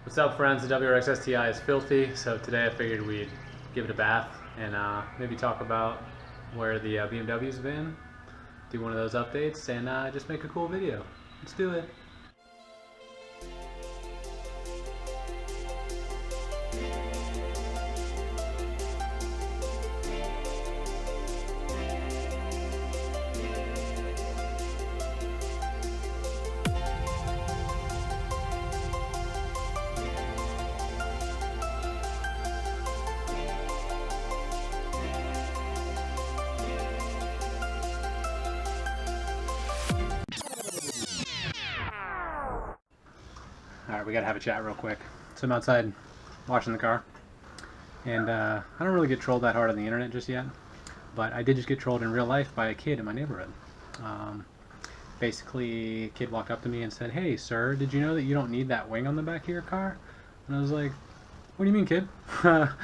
What's up, friends? The WRX STI is filthy, so today I figured we'd give it a bath and maybe talk about where the BMW's been, do one of those updates, and just make a cool video. Let's do it. Alright, we gotta have a chat real quick. So I'm outside washing the car, and I don't really get trolled that hard on the internet just yet, but I did just get trolled in real life by a kid in my neighborhood. Basically, a kid walked up to me and said, "Hey sir, did you know that you don't need that wing on the back of your car?" And I was like, "What do you mean, kid? What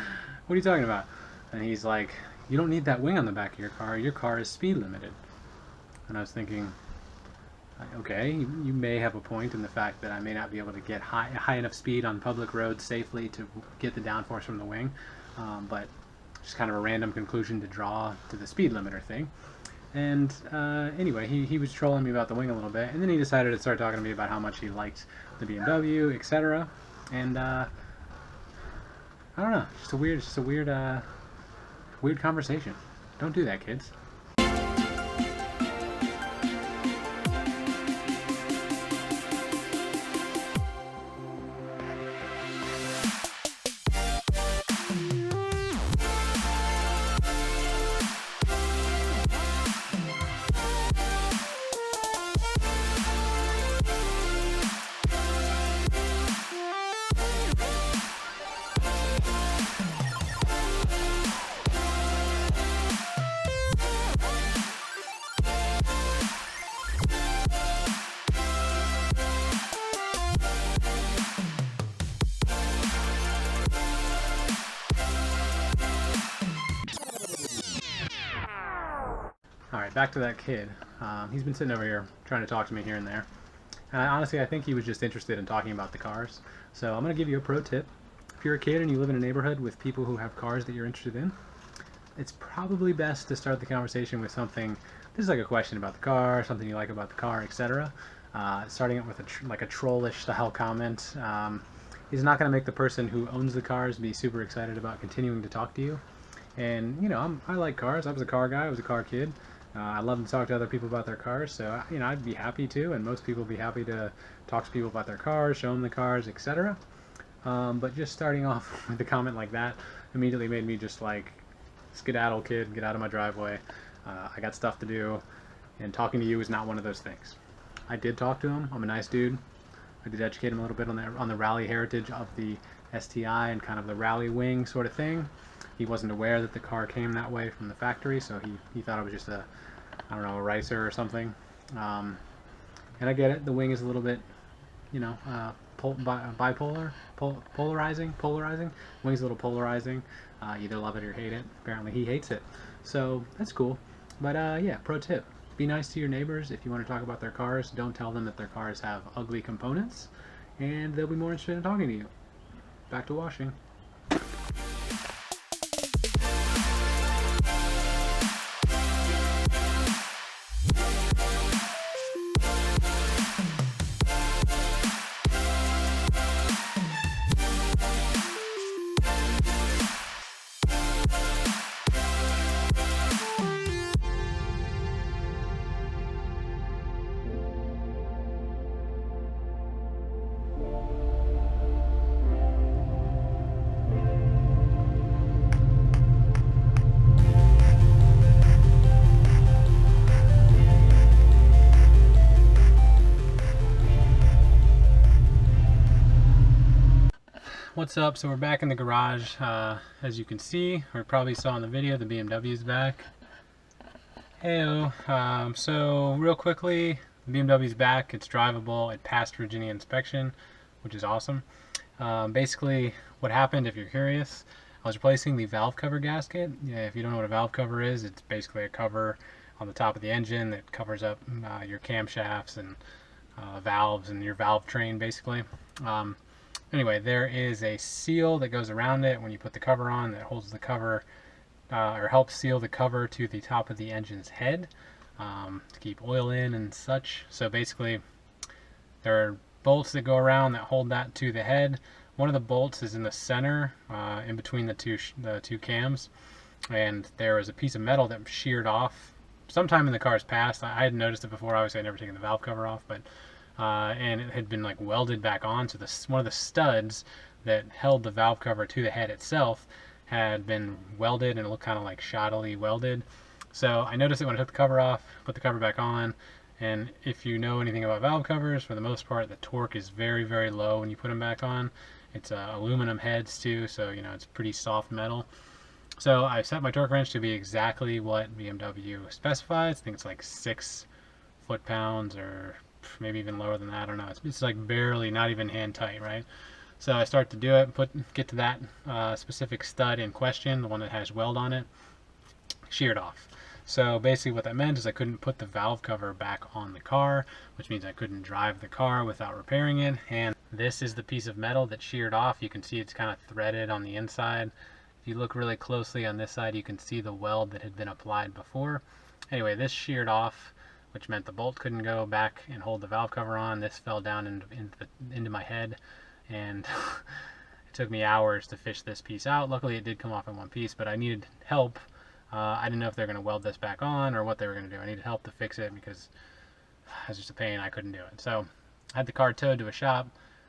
are you talking about?" And he's like, "You don't need that wing on the back of your car is speed limited." And I was thinking, okay, you may have a point in the fact that I may not be able to get high enough speed on public roads safely to get the downforce from the wing, but just kind of a random conclusion to draw to the speed limiter thing. And anyway, he was trolling me about the wing a little bit, and then he decided to start talking to me about how much he liked the BMW, etc. And I don't know, just a weird conversation. Don't do that, kids. Alright, back to that kid. He's been sitting over here trying to talk to me here and there. And honestly, I think he was just interested in talking about the cars. So I'm going to give you a pro tip. If you're a kid and you live in a neighborhood with people who have cars that you're interested in, it's probably best to start the conversation with something, this is like a question about the car, something you like about the car, etc. Starting it with a trollish style comment is not going to make the person who owns the cars be super excited about continuing to talk to you. And, you know, I like cars. I was a car guy. I was a car kid. I love to talk to other people about their cars, so you know, I'd be happy to, and most people would be happy to talk to people about their cars, show them the cars, etc. But just starting off with a comment like that immediately made me just like, skedaddle, kid, get out of my driveway. I got stuff to do, and talking to you is not one of those things. I did talk to him. I'm a nice dude. I did educate him a little bit on the rally heritage of the STI and kind of the rally wing sort of thing. He wasn't aware that the car came that way from the factory, so he thought it was just a ricer or something. And I get it. The wing is a little bit, you know, polarizing. Wing's a little polarizing. Either love it or hate it. Apparently he hates it. So that's cool. But yeah, pro tip. Be nice to your neighbors. If you want to talk about their cars, don't tell them that their cars have ugly components, and they'll be more interested in talking to you. Back to washing. What's up? So we're back in the garage. As you can see, or probably saw in the video, the BMW is back. Heyo. So real quickly, the BMW is back. It's drivable. It passed Virginia inspection, which is awesome. Basically, what happened, if you're curious, I was replacing the valve cover gasket. Yeah, if you don't know what a valve cover is, it's basically a cover on the top of the engine that covers up your camshafts and valves and your valve train, basically. Anyway, there is a seal that goes around it when you put the cover on that holds the cover or helps seal the cover to the top of the engine's head to keep oil in and such. So basically, there are bolts that go around that hold that to the head. One of the bolts is in the center, in between the two cams, and there was a piece of metal that sheared off sometime in the car's past. I had noticed it before. Obviously, I'd never taken the valve cover off, but and it had been like welded back on. So one of the studs that held the valve cover to the head itself had been welded, and it looked kind of like shoddily welded. So I noticed it when I took the cover off, put the cover back on, and if you know anything about valve covers, for the most part, the torque is very, very low when you put them back on. It's aluminum heads too, so you know it's pretty soft metal. So I set my torque wrench to be exactly what BMW specifies. I think it's like 6 foot-pounds, or maybe even lower than that. I don't know. It's like barely, not even hand tight, right? So I start to do it, get to that specific stud in question, the one that has weld on it, sheared off. So basically what that meant is I couldn't put the valve cover back on the car, which means I couldn't drive the car without repairing it. And this is the piece of metal that sheared off. You can see it's kind of threaded on the inside. If you look really closely on this side, you can see the weld that had been applied before. Anyway, this sheared off, which meant the bolt couldn't go back and hold the valve cover on. This fell down into my head, and it took me hours to fish this piece out. Luckily, it did come off in one piece, but I needed help. I didn't know if they were going to weld this back on or what they were going to do. I needed help to fix it because it was just a pain. I couldn't do it. So I had the car towed to a shop.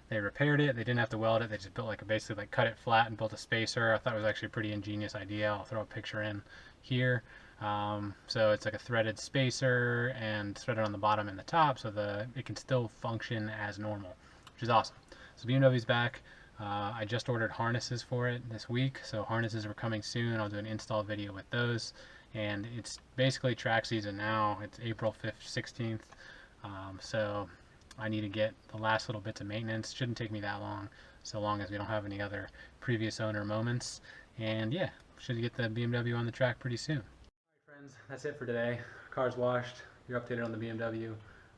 They repaired it. They didn't have to weld it. They just built basically like cut it flat and built a spacer. I thought it was actually a pretty ingenious idea. I'll throw a picture in here. So it's like a threaded spacer and threaded on the bottom and the top, so it can still function as normal, which is awesome. So BMW's back. I just ordered harnesses for it this week, so harnesses are coming soon. I'll do an install video with those, and it's basically track season now. It's April 5th, 16th, so I need to get the last little bits of maintenance. Shouldn't take me that long, so long as we don't have any other previous owner moments. And yeah, should get the BMW on the track pretty soon. Alright friends, that's it for today. Car's washed, you're updated on the BMW.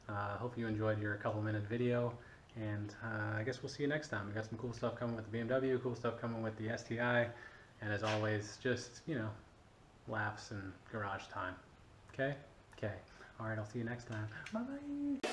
Hope you enjoyed your couple-minute video. And I guess we'll see you next time. We got some cool stuff coming with the BMW, cool stuff coming with the STI, and as always, just, you know, laughs and garage time. Okay? Okay. Alright, I'll see you next time. Bye-bye!